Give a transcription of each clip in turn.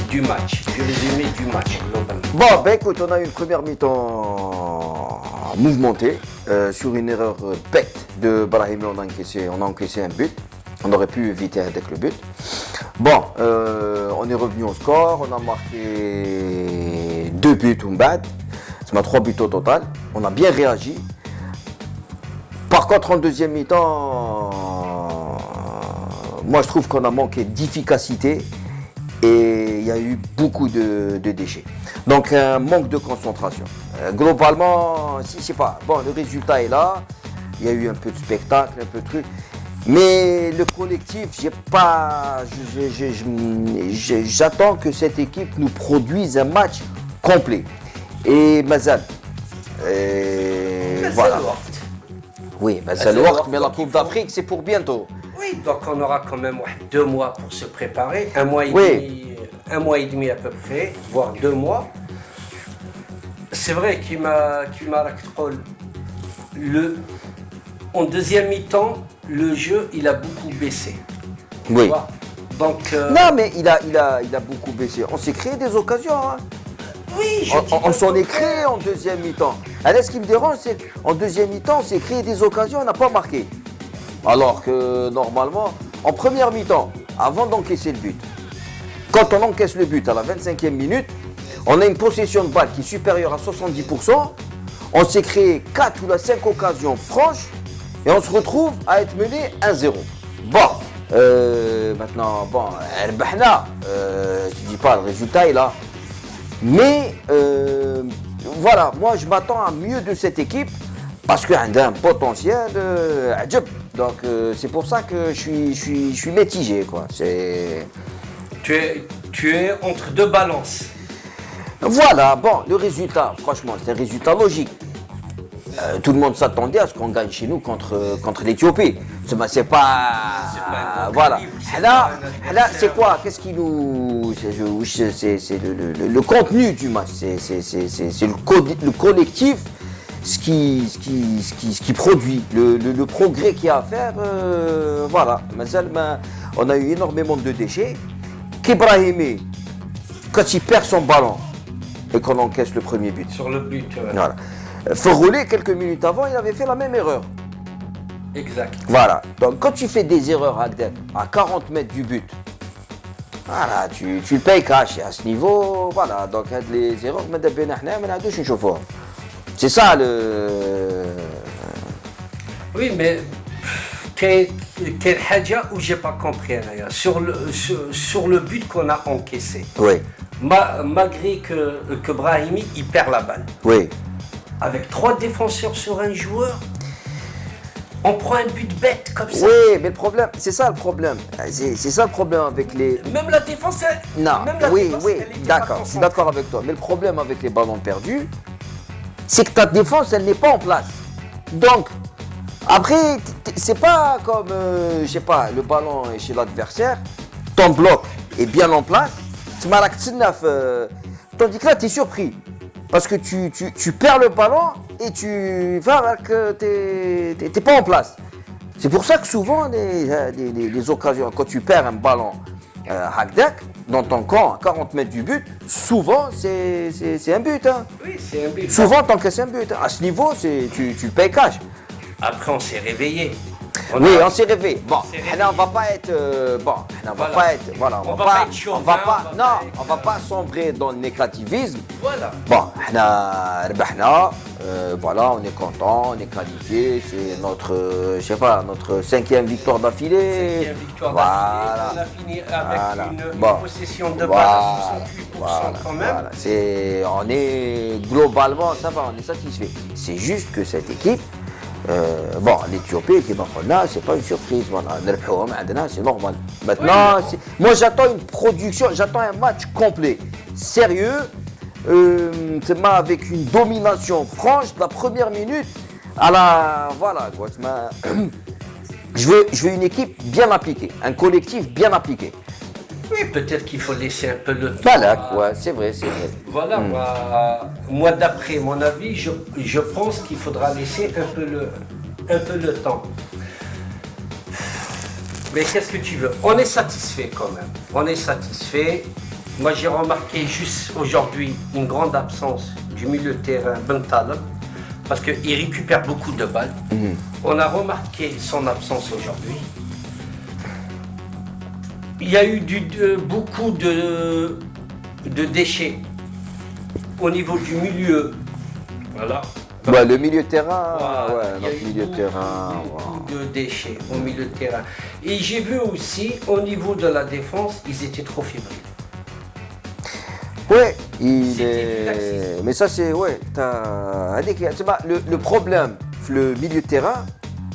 Du match, du résumé du match globalement. Bon, ben écoute, on a eu une première mi-temps mouvementée sur une erreur bête de Brahimi. On a encaissé un but. On aurait pu éviter avec le but. Bon, on est revenu au score. On a marqué 2 buts ou bad. Ça m'a 3 buts au total. On a bien réagi. Par contre, en deuxième mi-temps, moi je trouve qu'on a manqué d'efficacité. Et il y a eu beaucoup de déchets. Donc un manque de concentration. Globalement, je sais pas, bon, le résultat est là. Il y a eu un peu de spectacle, un peu de truc. Mais le collectif, j'attends que cette équipe nous produise un match complet. Et Mazal. Voilà. Oui, Mazal, mais la Coupe d'Afrique, c'est pour bientôt. Oui, donc on aura quand même 2 mois pour se préparer, un mois et demi à peu près, voire 2 mois. C'est vrai qu'il m'a en deuxième mi-temps, le jeu il a beaucoup baissé. Oui. Donc, non, mais il a beaucoup baissé. On s'est créé des occasions. Hein. Oui, on s'en est créé en deuxième mi-temps. Alors, ce qui me dérange, c'est qu'en deuxième mi-temps, on s'est créé des occasions, on n'a pas marqué. Alors que normalement, en première mi-temps, avant d'encaisser le but, quand on encaisse le but à la 25e minute, on a une possession de balle qui est supérieure à 70%. On s'est créé 4 ou 5 occasions franches et on se retrouve à être mené 1-0. Bon, maintenant, bon, je dis pas, le résultat est là. Mais voilà, moi je m'attends à mieux de cette équipe parce qu'elle a un potentiel adjab. Donc c'est pour ça que je suis mitigé, quoi. Tu es entre 2 balances. Voilà, bon, le résultat, franchement, c'est un résultat logique. Tout le monde s'attendait à ce qu'on gagne chez nous contre l'Éthiopie. C'est pas voilà. Là, c'est quoi? Qu'est-ce qui nous... C'est le contenu du match. C'est le collectif, ce qui produit, le progrès qu'il y a à faire. Voilà. On a eu énormément de déchets. Qu'Ibrahimi, quand il perd son ballon et qu'on encaisse le premier but. Sur le but, ouais. Voilà. Rouler quelques minutes avant, il avait fait la même erreur. Exact. Voilà. Donc quand tu fais des erreurs à 40 mètres du but, voilà, tu le payes cash. Et à ce niveau, voilà. Donc les erreurs, c'est ça le... Oui, mais quelle haja où j'ai pas compris d'ailleurs sur le but qu'on a encaissé. Oui. Malgré que Brahimi il perd la balle. Oui. Avec 3 défenseurs sur un joueur, on prend un but bête comme ça. Oui, mais le problème, c'est ça le problème. C'est ça le problème avec les... Même la défense, non, oui, elle était d'accord, je suis d'accord avec toi. Mais le problème avec les ballons perdus, c'est que ta défense, elle n'est pas en place. Donc, après, c'est pas comme, je sais pas, le ballon est chez l'adversaire, ton bloc est bien en place, tandis que là, tu es surpris. Parce que tu perds le ballon et tu vas avec t'es pas en place. C'est pour ça que souvent les occasions, quand tu perds un ballon hakdak dans ton camp à 40 mètres du but, souvent c'est un but. Hein. Oui, c'est un but. Souvent tant que c'est un but. Hein. À ce niveau, tu payes cash. Après on s'est réveillé. On s'est réveillé. Bon, on va pas être, on va pas sombrer dans le négativisme. Voilà. Bon, voilà, on est content, on est qualifié, c'est notre, notre 5e victoire d'affilée. 5e victoire voilà. d'affilée. On a fini avec une possession de balle à 68% quand même. Voilà. On est globalement, ça va, on est satisfait. C'est juste que cette équipe. L'Éthiopie qui c'est pas une surprise, voilà. C'est normal. Maintenant, moi j'attends une production, j'attends un match complet, sérieux, avec une domination franche de la première minute à la, voilà quoi. Je veux une équipe bien appliquée, un collectif bien appliqué. Oui, peut-être qu'il faut laisser un peu le temps. Voilà, ouais, c'est vrai, c'est vrai. Voilà, moi d'après mon avis, je pense qu'il faudra laisser un peu le temps. Mais qu'est-ce que tu veux? On est satisfait quand même. On est satisfait. Moi j'ai remarqué juste aujourd'hui une grande absence du milieu de terrain Ben Taleb, parce qu'il récupère beaucoup de balles. On a remarqué son absence aujourd'hui. Il y a eu beaucoup de déchets au niveau du milieu. Voilà. Ouais, le milieu de terrain, Voilà. ouais, Il y a notre eu milieu de terrain. beaucoup de déchets au milieu de terrain. Et j'ai vu aussi au niveau de la défense, ils étaient trop fébriles. Ouais, C'était du laxisme. mais ça c'est, ouais, le problème, le milieu de terrain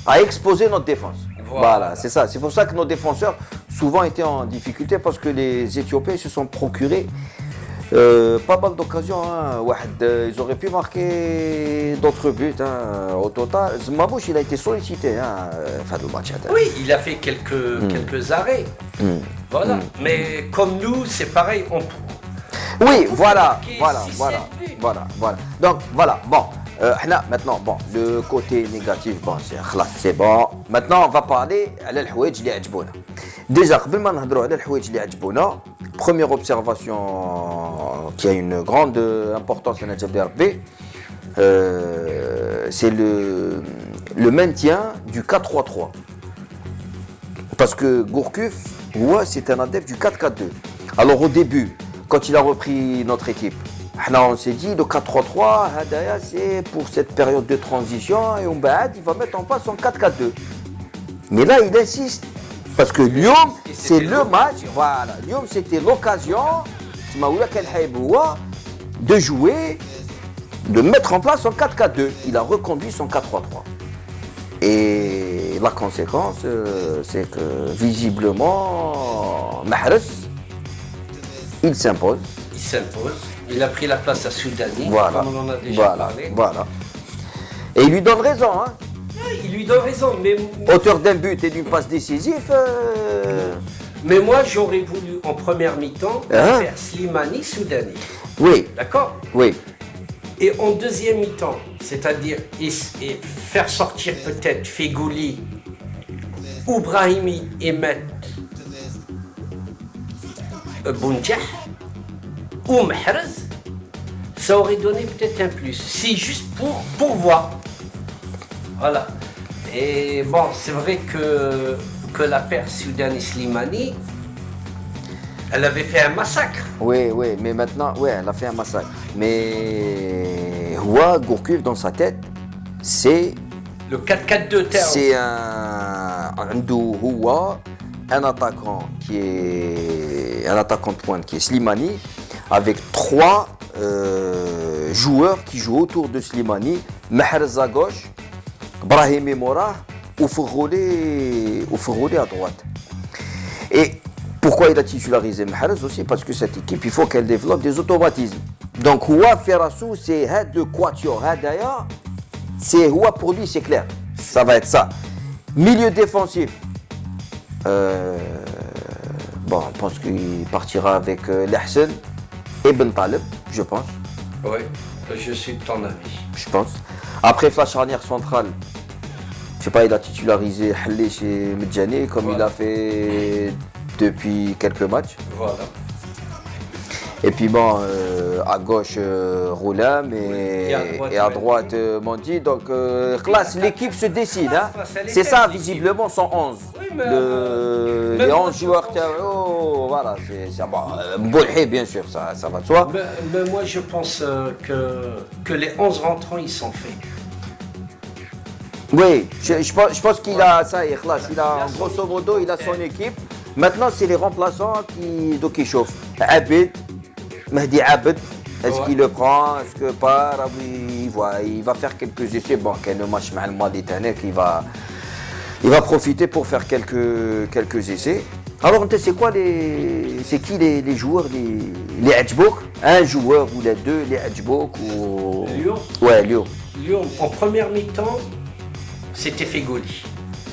a exposé notre défense. Voilà, c'est ça. C'est pour ça que nos défenseurs souvent étaient en difficulté parce que les Éthiopiens se sont procurés pas mal d'occasions. Hein. Ils auraient pu marquer d'autres buts. Hein. Au total, Zmabouche, il a été sollicité fin de match. Oui, il a fait quelques arrêts. Voilà. Mais comme nous, c'est pareil. Oui, voilà. Donc voilà, bon. Maintenant, bon, le côté négatif, bon, c'est bon. Maintenant, on va parler à l'Houaj li عجبونا. Déjà, قبل ما نهضروا على الحوايج اللي عجبونا, première observation qui a une grande importance, c'est le maintien du 4-3-3. Parce que Gourcuff, ouais, c'est un adepte du 4-4-2. Alors au début, quand il a repris notre équipe, on s'est dit le 4-3-3, c'est pour cette période de transition et il va mettre en place son 4-4-2. Mais là, il insiste. Parce que Lyon, c'est le match, voilà. Lyon, c'était l'occasion de jouer, de mettre en place son 4-4-2. Il a reconduit son 4-3-3. Et la conséquence, c'est que visiblement, Mahrez, il s'impose. Il s'impose. Il a pris la place à Soudani, Voilà. comme on en a déjà parlé. Voilà. Et il lui donne raison, hein. Il lui donne raison, mais... Auteur d'un but et d'une passe décisive. Mais moi, j'aurais voulu, en première mi-temps, faire Slimani, Soudani. Oui. D'accord? Oui. Et en deuxième mi-temps, c'est-à-dire et faire sortir peut-être Fegouli ou Brahimi et mettre Bounjah ou Mahrez, ça aurait donné peut-être un plus. C'est juste pour voir. Voilà. Et bon, c'est vrai que la paire Soudani-Slimani, elle avait fait un massacre. Oui, mais maintenant, elle a fait un massacre. Mais Gourcuff, dans sa tête, c'est... Le 4-4-2 terme. C'est un attaquant qui est... Un attaquant de pointe qui est Slimani, avec 3 joueurs qui jouent autour de Slimani. Mahrez à gauche, Brahimi Morah ou Fouroulé à droite. Et pourquoi il a titularisé Mahrez aussi? Parce que cette équipe, il faut qu'elle développe des automatismes. Donc, Ferrassou, c'est le quatuor. D'ailleurs, c'est pour lui, c'est clair. Ça va être ça. Milieu défensif. Bon, je pense qu'il partira avec Lahsen et Ben Taleb, je pense. Oui, je suis de ton avis. Je pense. Après, la charnière centrale, je sais pas, il a titularisé Hallé chez Medjani, comme il a fait depuis quelques matchs. Voilà. Et puis bon, à gauche, Roulam et à droite, Mondi. Donc, classe, l'équipe se décide. Hein. C'est ça, visiblement, 111. Oui, les 11 joueurs, voilà, c'est bon. Boulhi, bien sûr, ça va de soi. Mais moi, je pense que les 11 rentrants, ils sont faits. Oui, je pense qu'il a ça, il a, grosso modo, il a son équipe. Maintenant, c'est les remplaçants qui chauffent. Abid, Mehdi Abed, est-ce qu'il le prend, est-ce que pas, il va faire quelques essais. Bon, quel match mal Mauritanie, il va profiter pour faire quelques essais. Alors, c'est quoi qui les joueurs, les Hadjbouk? Un joueur ou les deux, les Hadjbouk ou... Lyon. Ouais, Lyon. Lyon, en première mi-temps, c'était Fegouli.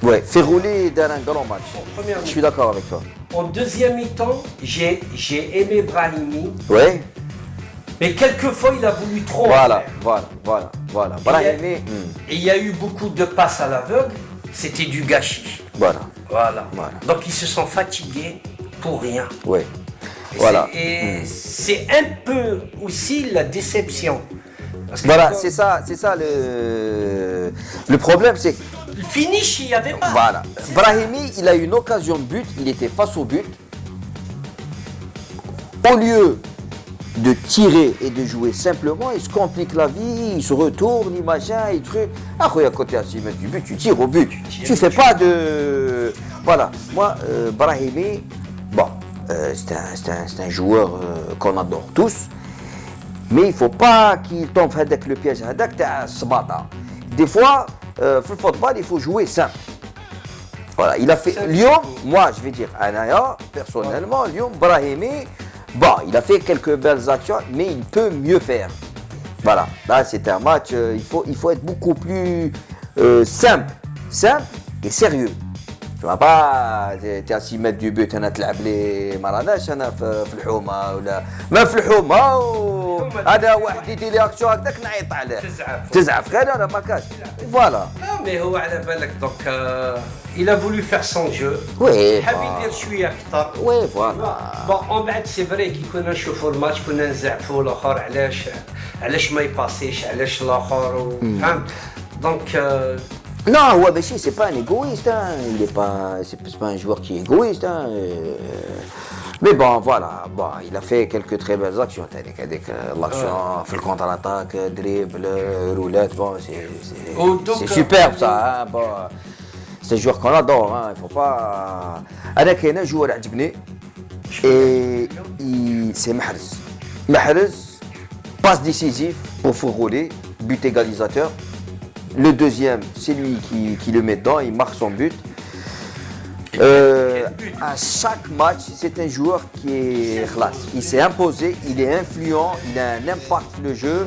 Ouais, Ferrouli dans un grand match. première Je suis d'accord avec toi. En deuxième mi-temps, j'ai aimé Brahimi, Ouais, mais quelquefois il a voulu trop. en voilà, faire. voilà. Et Brahimi, Et il y a eu beaucoup de passes à l'aveugle, c'était du gâchis. voilà, Voilà. Voilà. Donc ils se sont fatigués pour rien. ouais. Et Voilà. c'est un peu aussi la déception. Parce que Voilà, quand- c'est ça le problème, c'est que, Le finish, il n'y avait pas. voilà, Brahimi, il a eu une occasion de but, il était face au but. Au lieu de tirer et de jouer simplement, il se complique la vie, il se retourne, il machin, il truc. Après, à côté à 6 mètres du but, tu tires au but. Tu fais pas de... Voilà, moi, Brahimi, bon, c'est un joueur qu'on adore tous. Mais il ne faut pas qu'il tombe avec le piège avec ta sabata. Des fois, le football, il faut jouer simple. Voilà, il a fait Lyon, moi je vais dire Anaya, personnellement, Lyon, Brahimi, bon, il a fait quelques belles actions, mais il peut mieux faire. Voilà, là c'est un match, il faut être beaucoup plus simple et sérieux. Tu vas pas, t'es à 6 mètres du but, انا تلعب لي ما راناش انا في الحومه ولا ما في الحومه هذا واحد يدير لي اكشن هكذاك نعيط عليه تزعف غير انا ما كاش فوالا Non, mais هو على بالك donc il a voulu faire son jeu. وي حاب يدير شويه اكثر. وي فوالا بون اون بعد سي فري كي كنا نشوفوا الماتش كنا نزعفوا الاخر علاش ما يباسيش علاش الاخر فهمت دونك Non, ouais, mais si, c'est pas un égoïste, hein. Il est pas, c'est pas un joueur qui est égoïste, hein. Mais bon, voilà, bon, il a fait quelques très belles actions. Avec l'action, fait le contre-attaque, dribble, roulette, bon, c'est superbe ça, hein. Bon, c'est un joueur qu'on adore, hein. Il faut pas. Avec un joueur عجبني et c'est Mahrez. Mahrez, passe décisif pour Ferrouli, but égalisateur. Le deuxième, c'est lui qui le met dedans, il marque son but. À chaque match, c'est un joueur qui est classe. Il s'est imposé, il est influent, il a un impact sur le jeu.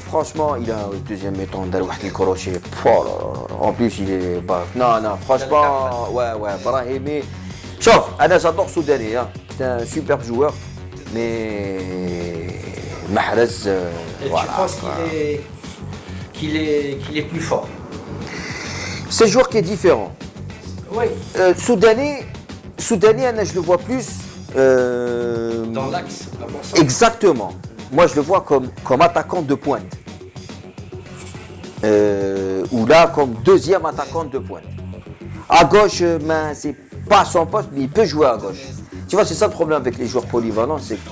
Franchement, il a au deuxième mi-temps, le crochet. En plus, il est pas. Non, franchement, ouais, Brahimi. Sauf, j'adore Soudani, hein. C'est un superbe joueur, mais Mahrez, voilà. tu penses qu'il est plus fort. C'est un joueur qui est différent. Oui. Soudani, je le vois plus. Dans l'axe, avant ça. Exactement. Moi, je le vois comme attaquant de pointe. Ou là, comme deuxième attaquant de pointe. À gauche, c'est pas son poste, mais il peut jouer à gauche. Tu vois, c'est ça le problème avec les joueurs polyvalents, c'est que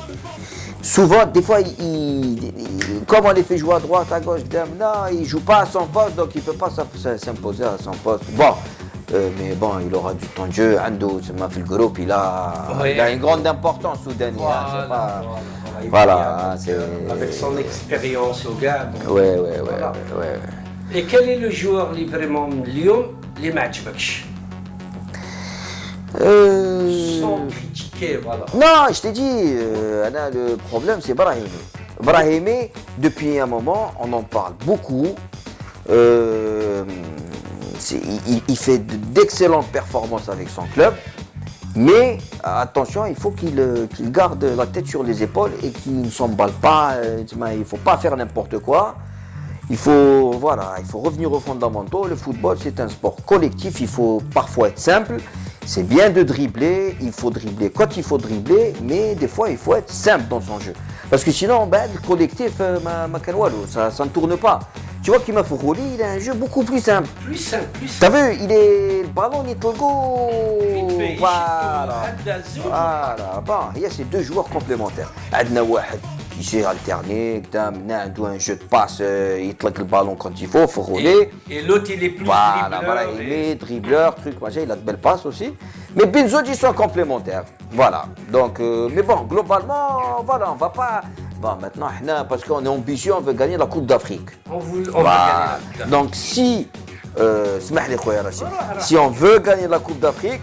souvent, des fois, comme on les fait jouer à droite, à gauche, non, il ne joue pas à son poste, donc il ne peut pas s'imposer à son poste. Bon, mais bon, il aura du temps de jeu. Ando, c'est ma fil groupe, il a une grande importance, Soudani. Voilà, avec son expérience au gars. Ouais. Et quel est le joueur qui vraiment Lyon, les matchs sans critiquer, voilà. Non, je t'ai dit, le problème c'est Brahimi. Brahimi, depuis un moment, on en parle beaucoup. Il fait d'excellentes performances avec son club. Mais attention, il faut qu'il garde la tête sur les épaules et qu'il ne s'emballe pas. Il ne faut pas faire n'importe quoi. Il faut revenir aux fondamentaux. Le football, c'est un sport collectif. Il faut parfois être simple. C'est bien de dribbler. Il faut dribbler quand il faut dribbler. Mais des fois, il faut être simple dans son jeu. Parce que sinon, le collectif, ça ne tourne pas. Tu vois qu'il m'a fait rouler, il a un jeu beaucoup plus simple. Plus simple. T'as vu, le ballon, il te le go. Voilà. Bon, il y a ces deux joueurs complémentaires. Adna Wahed qui sait alterner, عنده un jeu de passe, il te le ballon quand il faut rouler. Et l'autre, il est plus voilà, il est dribbleur, truc, machin, il a de belles passes aussi. Mais Benzod, ils sont complémentaires. Voilà. Donc, mais bon, globalement, voilà, on va pas. Bon, maintenant, parce qu'on est ambitieux, on veut gagner la Coupe d'Afrique. On veut gagner la Coupe d'Afrique. Donc, si on veut gagner la Coupe d'Afrique,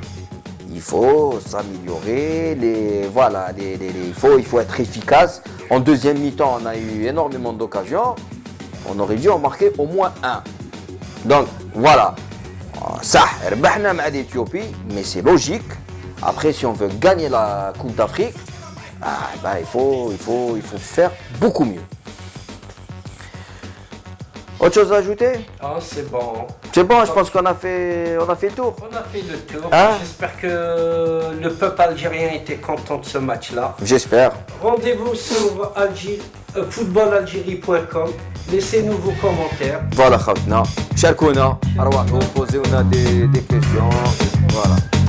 il faut s'améliorer. Il faut être efficace. En deuxième mi-temps, on a eu énormément d'occasions. On aurait dû en marquer au moins un. Donc, voilà. Ça, ربحنا مع l'Éthiopie, mais c'est logique. Après, si on veut gagner la Coupe d'Afrique, il faut faire beaucoup mieux. Autre chose à ajouter? Ah, c'est bon. C'est bon, je pense qu'on a fait le tour. On a fait le tour. Hein? J'espère que le peuple algérien était content de ce match-là. J'espère. Rendez-vous sur footballalgérie.com. Laissez-nous vos commentaires. Voilà, خاوتنا شاركونا ارواحوا posez-nous des questions. Voilà.